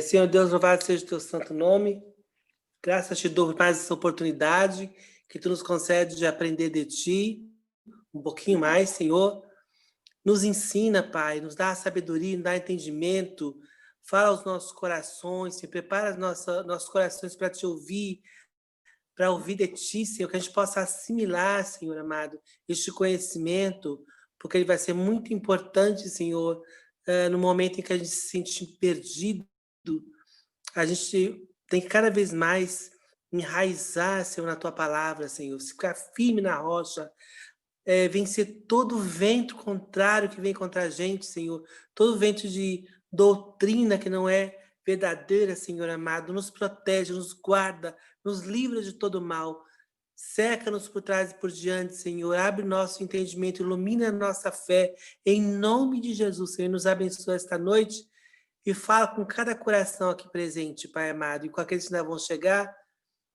Senhor Deus, louvado seja o teu santo nome. Graças te dou por mais essa oportunidade que tu nos concede de aprender de ti um pouquinho mais, Senhor. Nos ensina, Pai, nos dá sabedoria, nos dá entendimento. Fala aos nossos corações, Senhor, prepara nossos corações para te ouvir, para ouvir de ti, Senhor, que a gente possa assimilar, Senhor amado, este conhecimento, porque ele vai ser muito importante, Senhor, no momento em que a gente se sente perdido. A gente tem que cada vez mais enraizar, Senhor, na tua palavra, Senhor, ficar firme na rocha, vencer todo vento contrário que vem contra a gente, Senhor, todo vento de doutrina que não é verdadeira, Senhor amado, nos protege, nos guarda, nos livra de todo mal. Seca-nos por trás e por diante, Senhor. Abre nosso entendimento, ilumina a nossa fé. Em nome de Jesus, Senhor, nos abençoa esta noite e fala com cada coração aqui presente, Pai amado. E com aqueles que ainda vão chegar,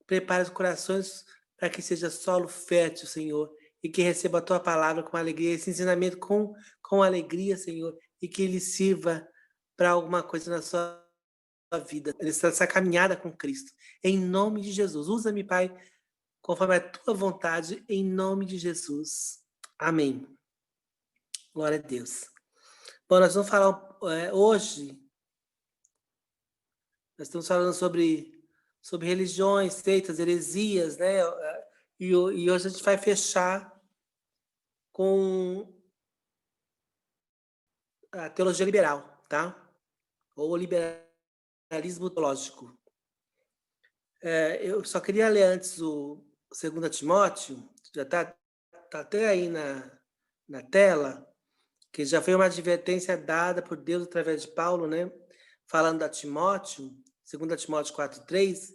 prepara os corações para que seja solo fértil, Senhor. E que receba a tua palavra com alegria, esse ensinamento com alegria, Senhor. E que ele sirva para alguma coisa na sua vida, nessa caminhada com Cristo. Em nome de Jesus. Usa-me, Pai, conforme a tua vontade, em nome de Jesus. Amém. Glória a Deus. Bom, nós vamos falar hoje, nós estamos falando sobre religiões, seitas, heresias, né? E hoje a gente vai fechar com a teologia liberal, tá? Ou o liberalismo teológico. Eu só queria ler antes o 2 Timóteo, já está até aí na tela, que já foi uma advertência dada por Deus através de Paulo, né? Falando a Timóteo, 2 Timóteo 4:3,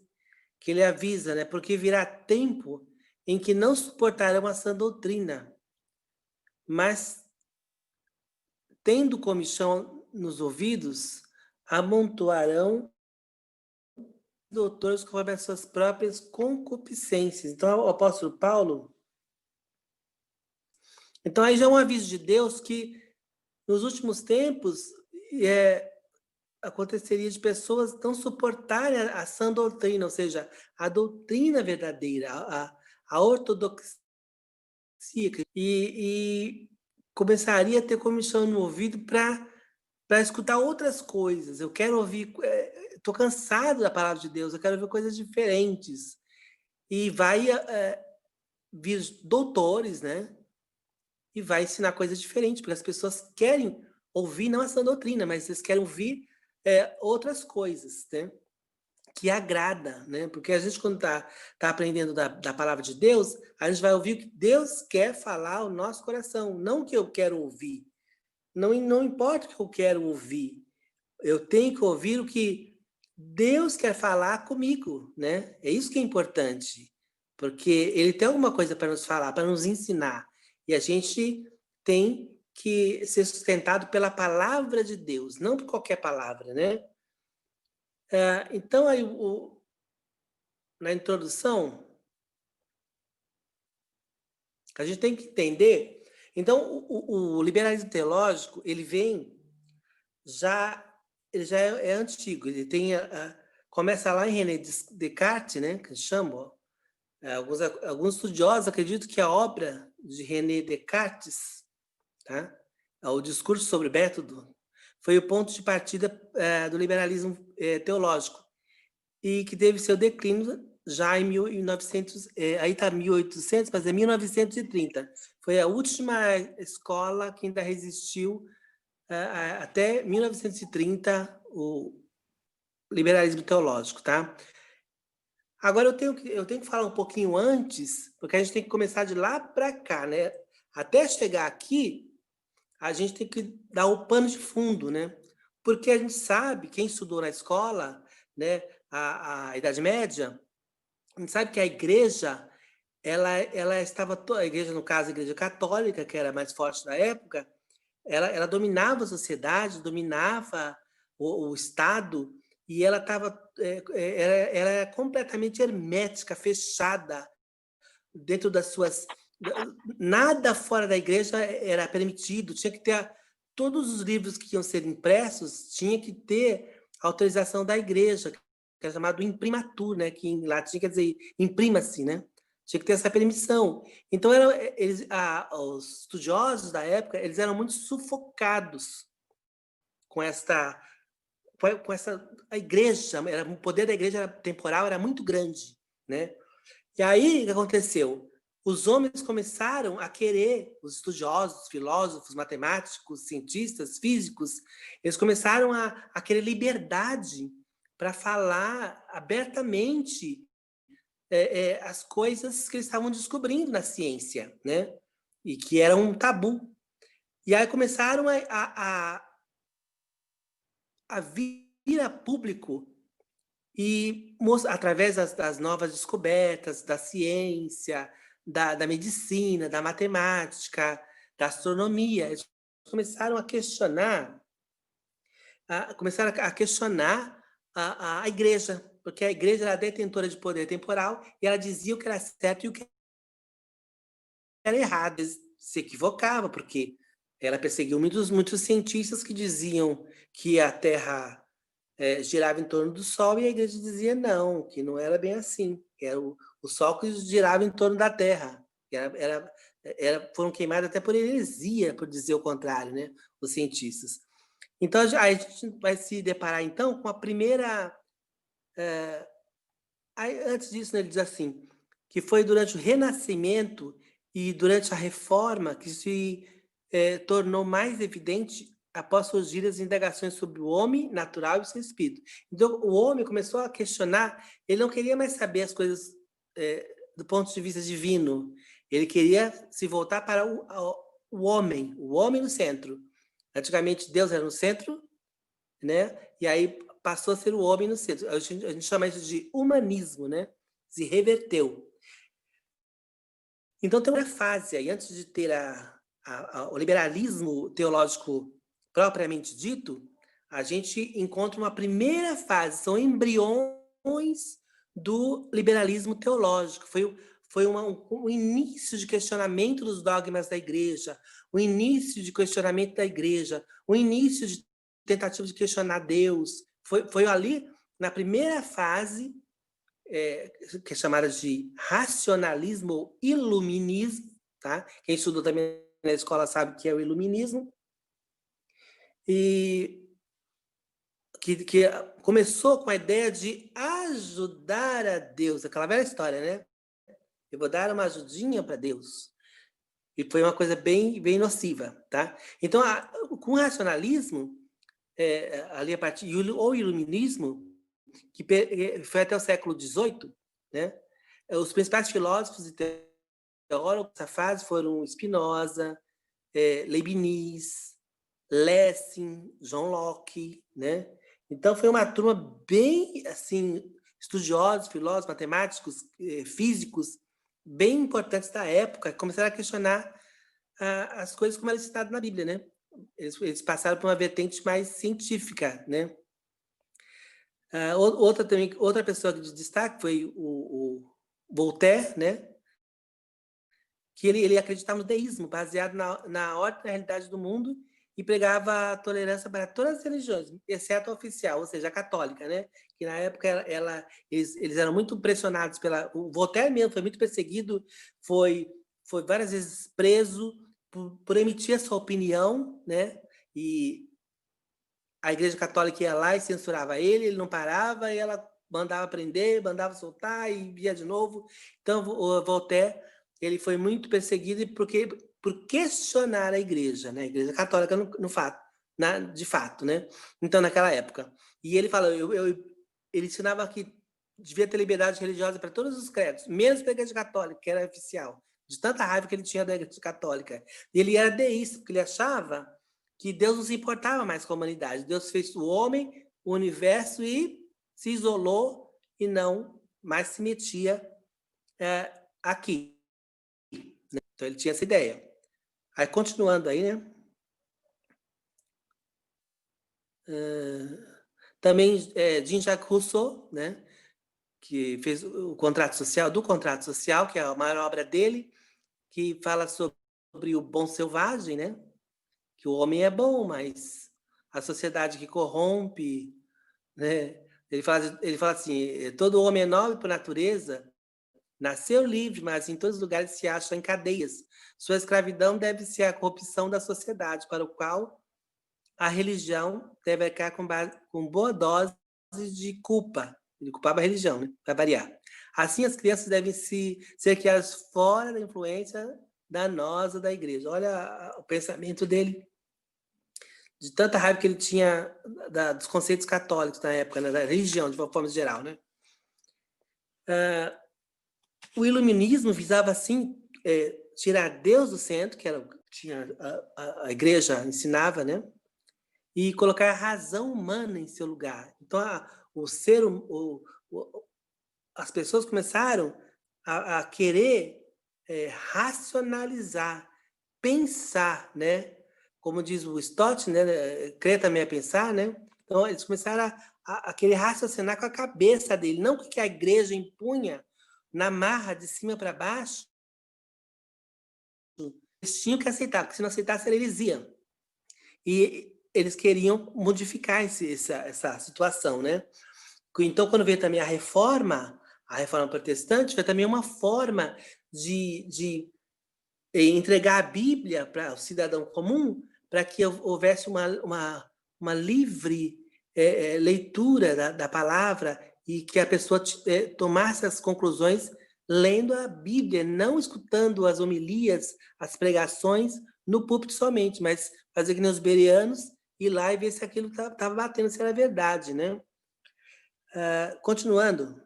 que ele avisa, né? Porque virá tempo em que não suportarão a sã doutrina, mas, tendo comichão nos ouvidos, amontoarão doutores conforme as suas próprias concupiscências. Então, o apóstolo Paulo... Então, aí já é um aviso de Deus que, nos últimos tempos, aconteceria de pessoas não suportarem a sã doutrina, ou seja, a doutrina verdadeira, a ortodoxia, e começaria a ter comichão no ouvido para escutar outras coisas. Eu quero ouvir, estou cansado da palavra de Deus, eu quero ouvir coisas diferentes. E vai vir doutores, né? E vai ensinar coisas diferentes, porque as pessoas querem ouvir não essa doutrina, mas eles querem ouvir outras coisas, né? Que agrada, né? Porque a gente, quando tá aprendendo da palavra de Deus, a gente vai ouvir o que Deus quer falar ao nosso coração, não o que eu quero ouvir. Não importa o que eu quero ouvir, eu tenho que ouvir o que Deus quer falar comigo, né? É isso que é importante, porque Ele tem alguma coisa para nos falar, para nos ensinar, e a gente tem que ser sustentado pela palavra de Deus, não por qualquer palavra, né? Então, aí, na introdução, a gente tem que entender. Então, o liberalismo teológico, ele já é antigo. Ele tem começa lá em René Descartes, né, que chama. Alguns estudiosos acreditam que a obra de René Descartes, tá, o discurso sobre método, foi o ponto de partida do liberalismo teológico, e que teve seu declínio já em 1900, aí está 1800, mas é 1930. Foi a última escola que ainda resistiu até 1930, o liberalismo teológico, tá? Agora eu tenho que falar um pouquinho antes, porque a gente tem que começar de lá para cá, né? Até chegar aqui, a gente tem que dar o pano de fundo, né? Porque a gente sabe, quem estudou na escola, né, a Idade Média, a gente sabe que a igreja, ela estava, a igreja, no caso, a igreja católica, que era mais forte na época, ela dominava a sociedade, dominava o Estado, e ela estava, ela era completamente hermética, fechada dentro das suas... Nada fora da igreja era permitido, tinha que ter... Todos os livros que iam ser impressos tinha que ter a autorização da igreja, que é chamado imprimatur, né? Que em latim quer dizer imprima-se, né? Tinha que ter essa permissão. Então, os estudiosos da época, eles eram muito sufocados com a igreja, o poder da igreja temporal era muito grande, né? E aí, o que aconteceu? Os homens começaram a querer, os estudiosos, filósofos, matemáticos, cientistas, físicos, eles começaram a querer liberdade para falar abertamente as coisas que eles estavam descobrindo na ciência, né? E que era um tabu. E aí começaram a vir a público e através das novas descobertas da ciência, da medicina, da matemática, da astronomia, eles começaram a questionar, a igreja, porque a igreja era detentora de poder temporal e ela dizia o que era certo e o que era errado. Eles se equivocavam, porque ela perseguiu muitos cientistas que diziam que a Terra girava em torno do Sol, e a igreja dizia não, que não era bem assim, que era o Sol que girava em torno da Terra. Foram queimados até por heresia, por dizer o contrário, né? Os cientistas. Então, a gente vai se deparar, então, com a primeira... antes disso, né, ele diz assim, que foi durante o Renascimento e durante a Reforma que se tornou mais evidente após surgir as indagações sobre o homem natural e seu espírito. Então, o homem começou a questionar, ele não queria mais saber as coisas do ponto de vista divino, ele queria se voltar para o homem no centro. Antigamente, Deus era no centro, né? E aí passou a ser o homem no centro. A gente chama isso de humanismo, né? Se reverteu. Então, tem uma fase aí, antes de ter o liberalismo teológico propriamente dito, a gente encontra uma primeira fase, são embriões do liberalismo teológico. Foi um início de questionamento dos dogmas da igreja, o início de questionamento da igreja, o início de tentativa de questionar Deus. Foi ali, na primeira fase, que é chamada de racionalismo ou iluminismo, tá? Quem estudou também na escola sabe que é o iluminismo, e que começou com a ideia de ajudar a Deus, aquela velha história, né? Eu vou dar uma ajudinha para Deus. E foi uma coisa bem, bem nociva, tá? Então, com o racionalismo, ali a partir, ou iluminismo, que foi até o século XVIII, né? Os principais filósofos e teólogos dessa fase foram Spinoza, Leibniz, Lessing, John Locke, né? Então foi uma turma bem assim, estudiosos, filósofos, matemáticos, físicos, bem importantes da época, começaram a questionar as coisas como eram citadas na Bíblia, né? Eles passaram por uma vertente mais científica, né? Outra pessoa de destaque foi o Voltaire, né? Que ele acreditava no deísmo, baseado na ordem da realidade do mundo, e pregava a tolerância para todas as religiões, exceto a oficial, ou seja, a católica, né? Que na época eles eram muito pressionados o Voltaire mesmo foi muito perseguido, foi várias vezes preso por emitir a sua opinião, né? E a Igreja Católica ia lá e censurava ele não parava, e ela mandava prender, mandava soltar e via de novo. Então, o Voltaire, ele foi muito perseguido por questionar a Igreja, né? A Igreja Católica de fato, né? Então, naquela época. E ele fala, ele ensinava que devia ter liberdade religiosa para todos os credos, menos para a Igreja Católica, que era oficial, de tanta raiva que ele tinha da Igreja Católica. E ele era deísta, porque ele achava que Deus não se importava mais com a humanidade. Deus fez o homem, o universo, e se isolou e não mais se metia aqui. Né? Então ele tinha essa ideia. Aí, continuando aí, né? Também Jean-Jacques Rousseau, né? Que fez o Contrato Social, que é a maior obra dele, que fala sobre o bom selvagem, né? Que o homem é bom, mas a sociedade que corrompe né? Ele fala assim: todo homem é nobre por natureza, nasceu livre, mas em todos os lugares se acha em cadeias. Sua escravidão deve ser a corrupção da sociedade, para o qual a religião deve ficar com boa dose de culpa. Ele culpava a religião, né? Para variar. Assim, as crianças devem ser criadas fora da influência danosa da igreja. Olha o pensamento dele, de tanta raiva que ele tinha dos conceitos católicos na época, né? Da religião, de uma forma geral, né? O iluminismo visava, assim, tirar Deus do centro, que era tinha a igreja ensinava, né? E colocar a razão humana em seu lugar. Então, as pessoas começaram a querer racionalizar, pensar, né? Como diz o Stott, né? Crer também é pensar, né? Então, eles começaram a querer raciocinar com a cabeça dele, não o que a igreja impunha na marra de cima para baixo. Eles tinham que aceitar, porque se não aceitasse, eles iam. E eles queriam modificar essa situação, né? Então, quando veio também a reforma protestante, foi também uma forma de entregar a Bíblia para o cidadão comum, para que houvesse uma livre leitura da palavra e que a pessoa tomasse as conclusões lendo a Bíblia, não escutando as homilias, as pregações no púlpito somente, mas fazer que nem os bereanos, ir lá e ver se aquilo estava batendo, se era verdade, né? Continuando,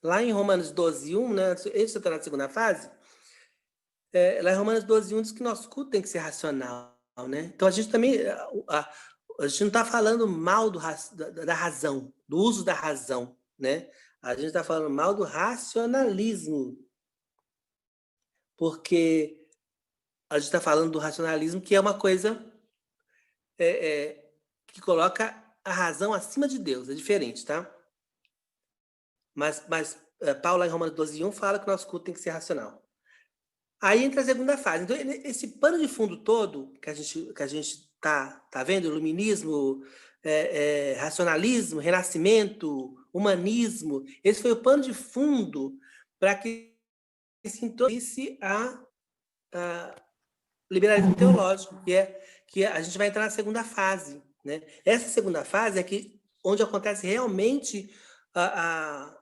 lá em Romanos 12:1, né? Esse está na segunda fase. Lá em Romanos 12:1 diz que nosso culto tem que ser racional, né? Então a gente também, a gente não está falando mal da razão, do uso da razão, né? A gente está falando mal do racionalismo, porque a gente está falando do racionalismo, que é uma coisa que coloca a razão acima de Deus, é diferente, tá? Mas Paulo, em Romanos 12:1, fala que o nosso culto tem que ser racional. Aí entra a segunda fase. Então, esse pano de fundo todo que a gente tá vendo, iluminismo, racionalismo, renascimento, humanismo, esse foi o pano de fundo para que se introduzisse a liberalismo teológico, que a gente vai entrar na segunda fase, né? Essa segunda fase é onde acontece realmente a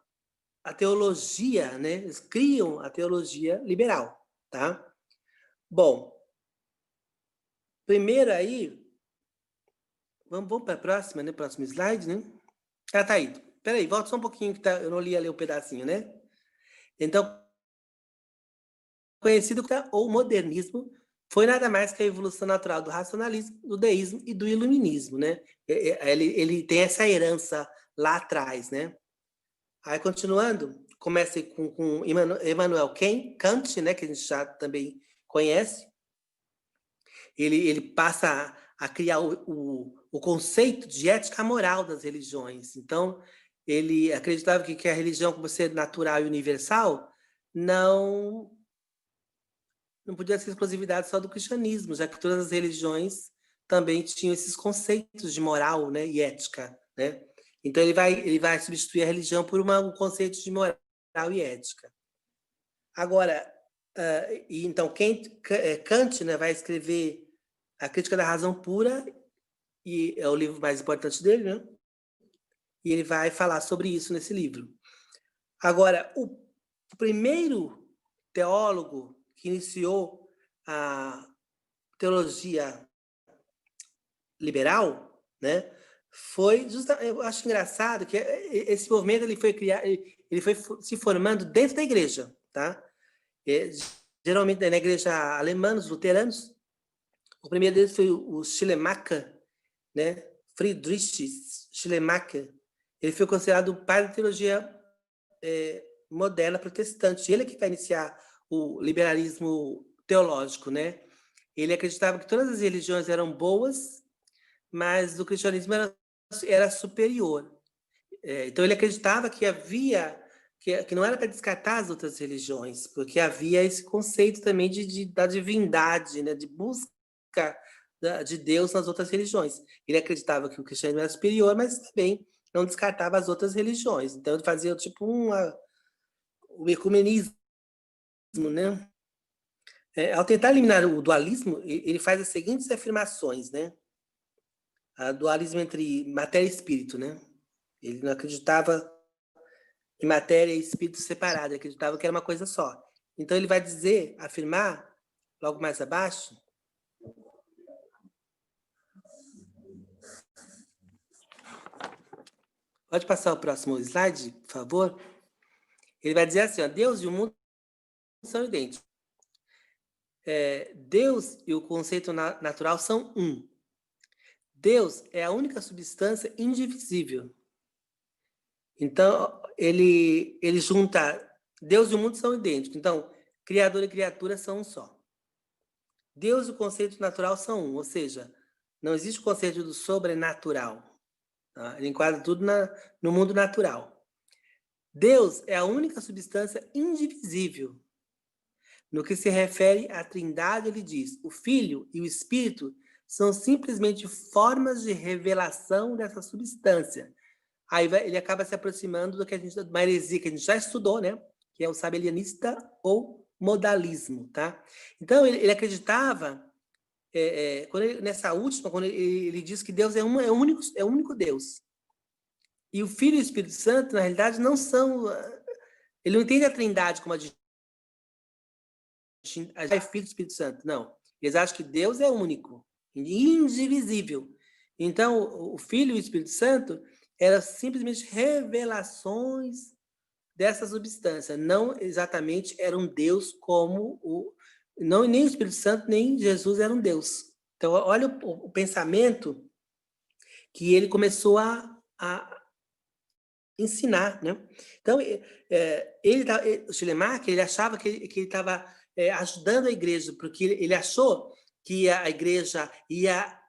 teologia, né? Eles criam a teologia liberal, tá? Bom, primeiro aí, vamos para a próxima, né? Próximo slide, né? Ah, tá aí. Peraí, volta só um pouquinho, que eu não li ali um pedacinho, né? Então, conhecido como o modernismo foi nada mais que a evolução natural do racionalismo, do deísmo e do iluminismo, né? Ele tem essa herança lá atrás, né? Aí, continuando, começa com Immanuel Kant, né? Que a gente já também conhece. Ele passa a criar o conceito de ética moral das religiões. Então, ele acreditava que a religião, como ser natural e universal, não podia ser exclusividade só do cristianismo, já que todas as religiões também tinham esses conceitos de moral, né, e ética, né? Então ele vai substituir a religião por um conceito de moral e ética. Agora, então Kant, né, vai escrever A Crítica da Razão Pura, e é o livro mais importante dele, né? E ele vai falar sobre isso nesse livro. Agora, o primeiro teólogo que iniciou a teologia liberal, né, foi justamente, eu acho engraçado que esse movimento ele foi se formando dentro da igreja, tá? Geralmente na igreja alemã, os luteranos. O primeiro deles foi o Schleiermacher, né? Friedrich Schleiermacher. Ele foi considerado o pai da teologia moderna protestante. Ele é que vai iniciar o liberalismo teológico, né? Ele acreditava que todas as religiões eram boas, mas o cristianismo era superior. Então ele acreditava que havia que não era para descartar as outras religiões, porque havia esse conceito também da divindade, né? De busca de Deus nas outras religiões. Ele acreditava que o cristianismo era superior, mas também não descartava as outras religiões. Então, ele fazia tipo o ecumenismo, né? Ao tentar eliminar o dualismo, ele faz as seguintes afirmações, né? O dualismo entre matéria e espírito, né? Ele não acreditava em matéria e espírito separado, ele acreditava que era uma coisa só. Então, ele vai dizer, afirmar, logo mais abaixo, pode passar o próximo slide, por favor? Ele vai dizer assim, ó, Deus e o mundo são idênticos. Deus e o conceito natural são um. Deus é a única substância indivisível. Então, ele junta... Deus e o mundo são idênticos. Então, Criador e criatura são um só. Deus e o conceito natural são um, ou seja, não existe o conceito do sobrenatural. Tá? Ele enquadra tudo no mundo natural. Deus é a única substância indivisível. No que se refere à Trindade, ele diz: o Filho e o Espírito são simplesmente formas de revelação dessa substância. Aí ele acaba se aproximando do que a gente, uma heresia que a gente já estudou, né? Que é o sabelianista ou modalismo, tá? Então ele acreditava nessa última, quando ele diz que Deus é o único Deus. E o Filho e o Espírito Santo, na realidade, não são... Ele não entende a Trindade como a gente é Filho e Espírito Santo, não. Eles acham que Deus é único, indivisível. Então, o Filho e o Espírito Santo eram simplesmente revelações dessa substância, não exatamente era um Deus como não, nem o Espírito Santo, nem Jesus eram Deus. Então, olha o pensamento que ele começou a ensinar, né? Então, o Schleiermacher, ele achava que ele estava ajudando a igreja, porque ele achou que a igreja ia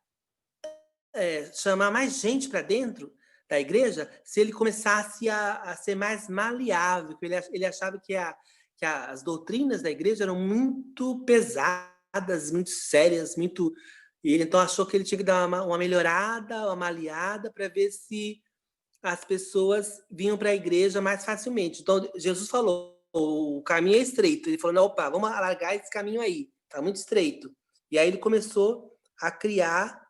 chamar mais gente para dentro da igreja se ele começasse a ser mais maleável. Ele achava que as doutrinas da igreja eram muito pesadas, muito sérias, muito... E ele então achou que ele tinha que dar uma melhorada, uma maleada, para ver se as pessoas vinham para a igreja mais facilmente. Então, Jesus falou, o caminho é estreito. Ele falou, não, opa, vamos alargar esse caminho aí, está muito estreito. E aí ele começou a criar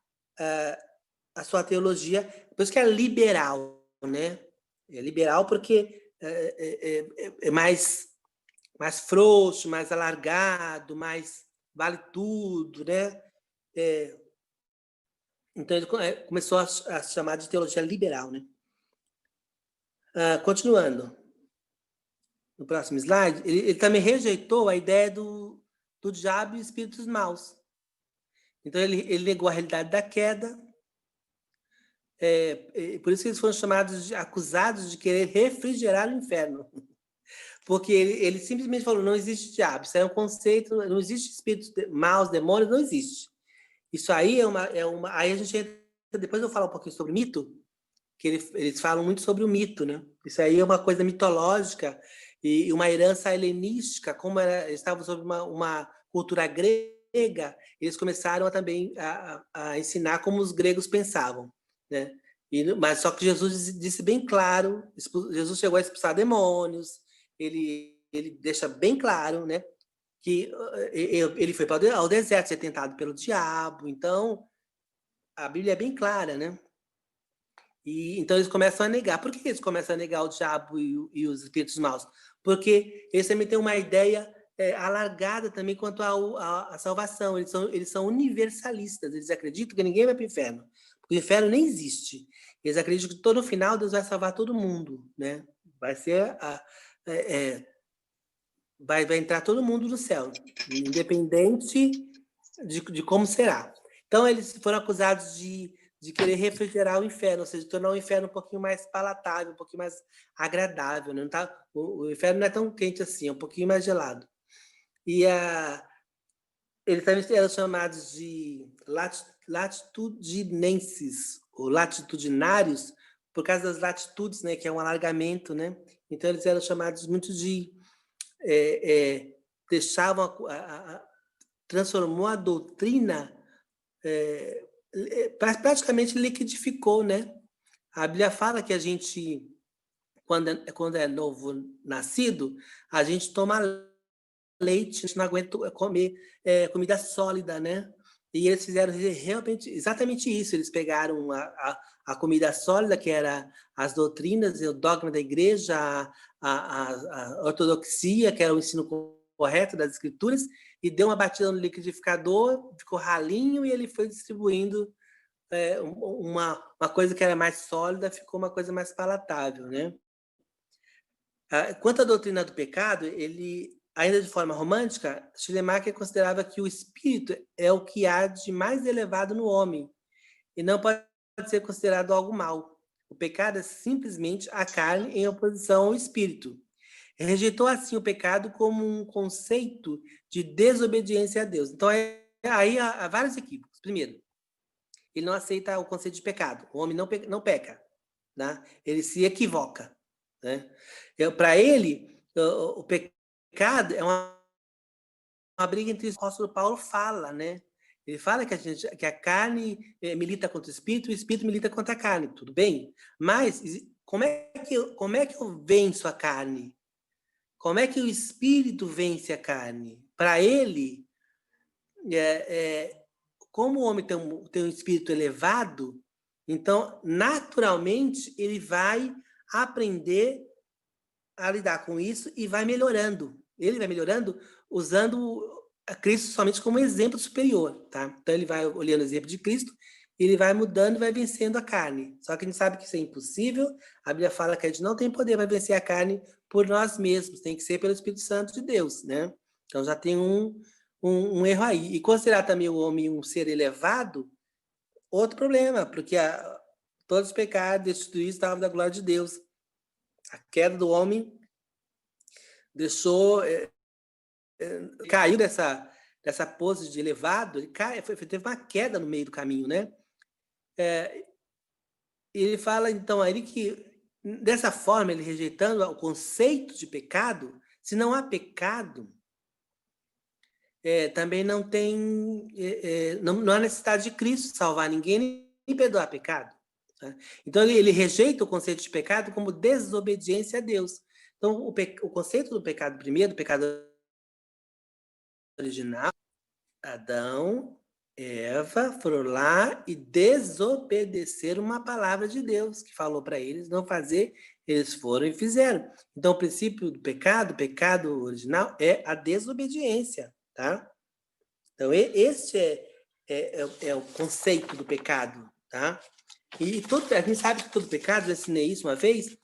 a sua teologia, por isso que é liberal, né? É liberal porque é mais frouxo, mais alargado, mais vale tudo, né? Então ele começou a se chamar de teologia liberal, né? Continuando, no próximo slide, ele também rejeitou a ideia do diabo e espíritos maus. Então ele negou a realidade da queda, por isso que eles foram acusados de querer refrigerar o inferno. Porque ele simplesmente falou, não existe diabo, isso é um conceito, não existe espíritos maus, demônios, não existe. Isso aí aí a gente entra, depois eu vou falar um pouquinho sobre mito, que eles falam muito sobre o mito, né? Isso aí é uma coisa mitológica e uma herança helenística, como eles estavam sobre uma cultura grega, eles começaram também a ensinar como os gregos pensavam, né? Mas só que Jesus disse bem claro, Jesus chegou a expulsar demônios, ele deixa bem claro, né, que ele foi ao deserto ser tentado pelo diabo. Então a Bíblia é bem clara, né? E então eles começam a negar. Por que eles começam a negar o diabo e os espíritos maus? Porque eles também têm uma ideia alargada também quanto à salvação. Eles são universalistas. Eles acreditam que ninguém vai para o inferno. Porque o inferno nem existe. Eles acreditam que no final Deus vai salvar todo mundo, né? Vai ser vai entrar todo mundo no céu, independente de como será. Então eles foram acusados de querer refrigerar o inferno, ou seja, tornar o inferno um pouquinho mais palatável, um pouquinho mais agradável. Não tá, o inferno não é tão quente assim, é um pouquinho mais gelado. E eles também eram chamados de latitudinenses, ou latitudinários, por causa das latitudes, né, que é um alargamento, né? Então eles eram chamados muito de... deixavam transformou a doutrina praticamente liquidificou, né? A Bíblia fala que a gente, quando é novo nascido, a gente toma leite, a gente não aguenta comer comida sólida, né? E eles fizeram realmente exatamente isso. Eles pegaram a comida sólida, que era as doutrinas, o dogma da igreja, a ortodoxia, que era o ensino correto das escrituras, e deu uma batida no liquidificador, ficou ralinho, e ele foi distribuindo uma coisa que era mais sólida, ficou uma coisa mais palatável, né? Quanto à doutrina do pecado, ele, ainda de forma romântica, Schleiermacher considerava que o espírito é o que há de mais elevado no homem e não pode ser considerado algo mau. O pecado é simplesmente a carne em oposição ao espírito. Rejeitou assim o pecado como um conceito de desobediência a Deus. Então, aí há vários equívocos. Primeiro, ele não aceita o conceito de pecado. O homem não peca, né? Ele se equivoca, né? Para ele, o pecado é uma briga entre o apóstolo Paulo fala, né? Ele fala que a carne milita contra o espírito milita contra a carne, tudo bem? Mas como é que eu venço a carne? Como é que o espírito vence a carne? Para ele, como o homem tem um espírito elevado, então, naturalmente, ele vai aprender a lidar com isso e vai melhorando. Ele vai melhorando usando a Cristo somente como exemplo superior, tá? Então, ele vai olhando o exemplo de Cristo, ele vai mudando e vai vencendo a carne. Só que a gente sabe que isso é impossível. A Bíblia fala que a gente não tem poder para vencer a carne por nós mesmos, tem que ser pelo Espírito Santo de Deus, né? Então, já tem um erro aí. E considerar também o homem um ser elevado, outro problema, porque todos os pecados destituídos estavam da glória de Deus. A queda do homem deixou, caiu dessa pose de elevado, ele teve uma queda no meio do caminho, né? Ele fala, então, aí que, dessa forma, ele rejeitando o conceito de pecado, se não há pecado, também não tem, não há necessidade de Cristo salvar ninguém nem perdoar pecado. Tá? Então, ele rejeita o conceito de pecado como desobediência a Deus. Então, o conceito do pecado primeiro, do pecado original, Adão, Eva foram lá e desobedeceram uma palavra de Deus que falou para eles não fazer, eles foram e fizeram. Então, o princípio do pecado, o pecado original, é a desobediência, tá? Então, este é o conceito do pecado, tá? E a gente sabe que todo pecado, eu ensinei isso uma vez,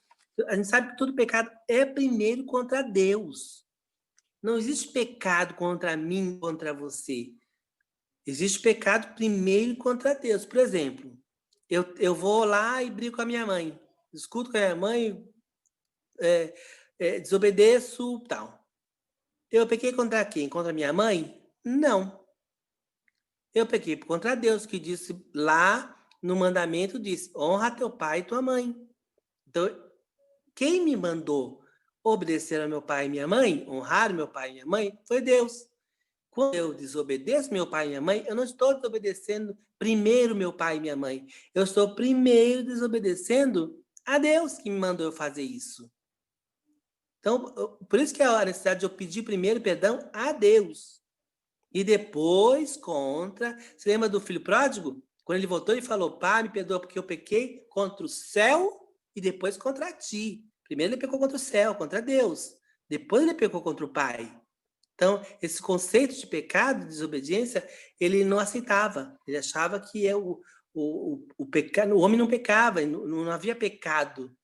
a gente sabe que todo pecado é primeiro contra Deus. Não existe pecado contra mim, contra você. Existe pecado primeiro contra Deus. Por exemplo, eu vou lá e brigo com a minha mãe. Discuto com a minha mãe, desobedeço, tal. Eu pequei contra quem? Contra a minha mãe? Não. Eu pequei contra Deus, que disse lá no mandamento, disse, honra teu pai e tua mãe. Então, quem me mandou obedecer ao meu pai e minha mãe, honrar meu pai e minha mãe, foi Deus. Quando eu desobedeço meu pai e minha mãe, eu não estou desobedecendo primeiro meu pai e minha mãe. Eu estou primeiro desobedecendo a Deus que me mandou eu fazer isso. Então, por isso que é a necessidade de eu pedir primeiro perdão a Deus. E depois contra... Você lembra do filho pródigo? Quando ele voltou e falou, pai, me perdoa porque eu pequei contra o céu e depois contra ti. Primeiro ele pecou contra o céu, contra Deus. Depois ele pecou contra o pai. Então, esse conceito de pecado, de desobediência, ele não aceitava. Ele achava que o pecado, o homem não pecava, não havia pecado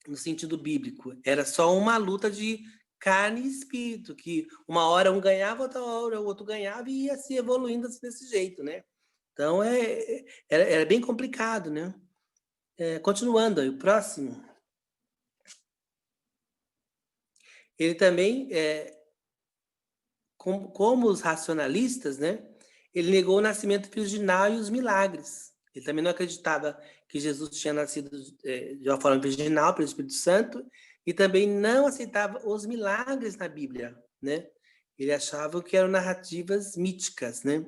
no sentido bíblico. Era só uma luta de carne e espírito, que uma hora um ganhava, outra hora o outro ganhava e ia se evoluindo assim, desse jeito, né? Então, era bem complicado, né? Continuando aí, o próximo. Ele também, como os racionalistas, né? Ele negou o nascimento virginal e os milagres. Ele também não acreditava que Jesus tinha nascido de uma forma virginal pelo Espírito Santo e também não aceitava os milagres na Bíblia, né? Ele achava que eram narrativas míticas, né?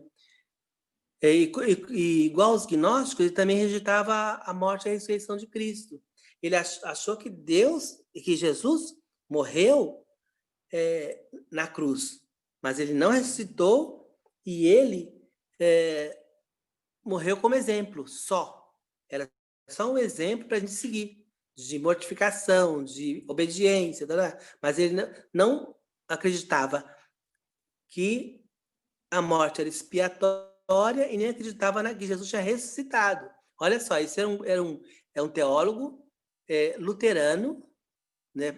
Igual aos gnósticos, ele também rejeitava a morte e a ressurreição de Cristo. Ele achou que que Jesus morreu na cruz, mas ele não ressuscitou e ele morreu como exemplo, só. Era só um exemplo para a gente seguir, de mortificação, de obediência, mas ele não acreditava que a morte era expiatória e nem acreditava que Jesus tinha ressuscitado. Olha só, isso é um teólogo luterano, né,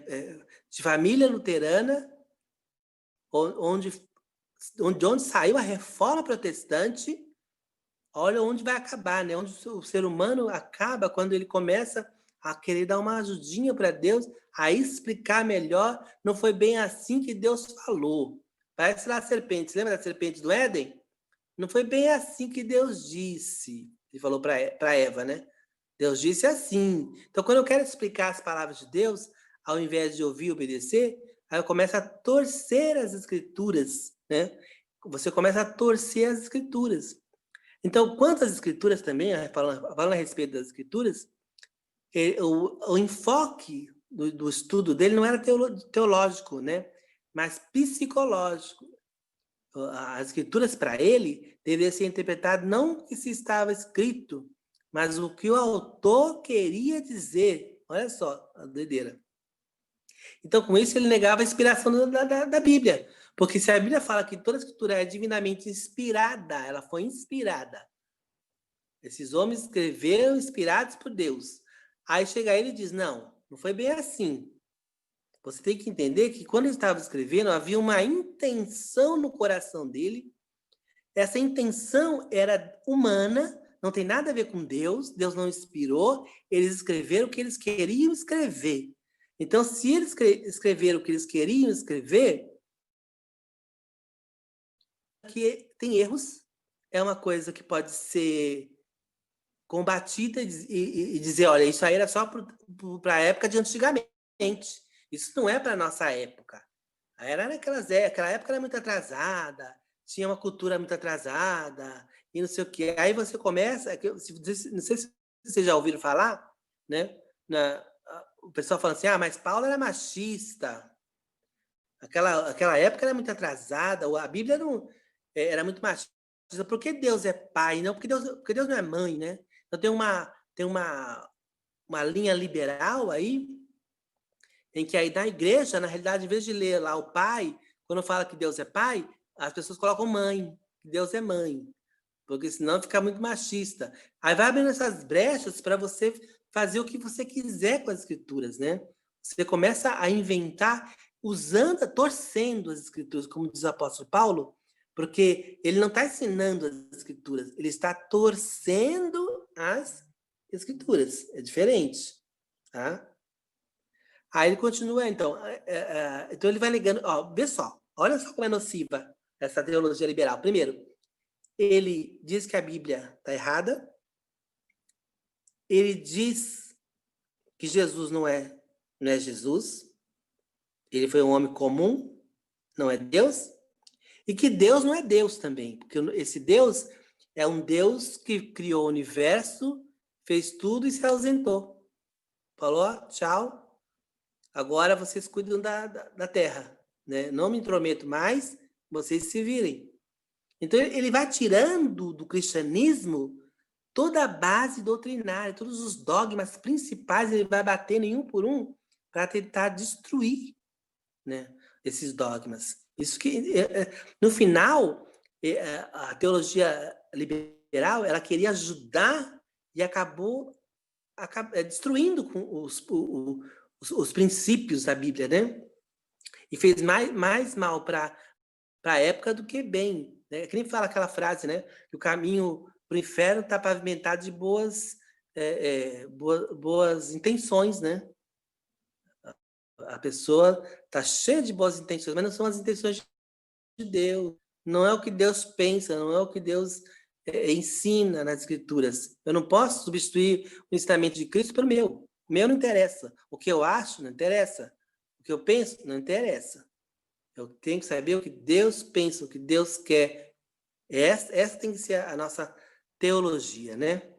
de família luterana, onde saiu a reforma protestante. Olha onde vai acabar, né? Onde o ser humano acaba quando ele começa a querer dar uma ajudinha para Deus, a explicar melhor. Não foi bem assim que Deus falou. Parece lá a serpente. Lembra da serpente do Éden? Não foi bem assim que Deus disse. Ele falou para Eva, né? Deus disse assim. Então, quando eu quero explicar as palavras de Deus, ao invés de ouvir e obedecer, aí eu começo a torcer as escrituras, né? Você começa a torcer as escrituras. Então, quanto às escrituras também, falando a respeito das escrituras, o enfoque do estudo dele não era teológico, né? Mas psicológico. As escrituras, para ele, deveriam ser interpretadas não o que se estava escrito, mas o que o autor queria dizer. Olha só a doideira. Então, com isso, ele negava a inspiração da Bíblia. Porque se a Bíblia fala que toda a escritura é divinamente inspirada, ela foi inspirada. Esses homens escreveram inspirados por Deus. Aí chega ele e diz, não foi bem assim. Você tem que entender que quando ele estava escrevendo, havia uma intenção no coração dele. Essa intenção era humana, não tem nada a ver com Deus. Deus não inspirou. Eles escreveram o que eles queriam escrever. Então, se eles escreveram o que eles queriam escrever, que tem erros, é uma coisa que pode ser combatida e dizer, olha, isso aí era só para a época de antigamente. Isso não é para a nossa época. Aquela época era muito atrasada, tinha uma cultura muito atrasada, e não sei o quê. Aí você começa, não sei se vocês já ouviram falar, né? O pessoal fala assim, mas Paulo era machista. Aquela época era muito atrasada, a Bíblia não, era muito machista. Por que Deus é pai? Não, porque Deus não é mãe, né? Então tem uma linha liberal aí, em que aí na igreja, na realidade, em vez de ler lá o pai, quando fala que Deus é pai, as pessoas colocam mãe, que Deus é mãe, porque senão fica muito machista. Aí vai abrindo essas brechas para você fazer o que você quiser com as escrituras, né? Você começa a inventar, torcendo as escrituras, como diz o apóstolo Paulo, porque ele não está ensinando as escrituras, ele está torcendo as escrituras. É diferente, tá? Aí ele continua, então. Então ele vai negando. Vê só, olha só como é nociva essa teologia liberal. Primeiro, ele diz que a Bíblia está errada. Ele diz que Jesus não é Jesus. Ele foi um homem comum, não é Deus. E que Deus não é Deus também, porque esse Deus é um Deus que criou o universo, fez tudo e se ausentou. Falou, tchau, agora vocês cuidam da terra, né? Não me intrometo mais, vocês se virem. Então ele vai tirando do cristianismo toda a base doutrinária, todos os dogmas principais, ele vai batendo em um por um para tentar destruir, né, esses dogmas. Isso que, no final, a teologia liberal, ela queria ajudar e acabou destruindo com os princípios da Bíblia, né? E fez mais mal para a época do que bem, né? Que nem fala aquela frase, né? Que o caminho para o inferno está pavimentado de boas intenções, né? A pessoa está cheia de boas intenções, mas não são as intenções de Deus. Não é o que Deus pensa, não é o que Deus ensina nas Escrituras. Eu não posso substituir o ensinamento de Cristo pelo meu. O meu não interessa. O que eu acho não interessa. O que eu penso não interessa. Eu tenho que saber o que Deus pensa, o que Deus quer. Essa tem que ser a nossa teologia, né?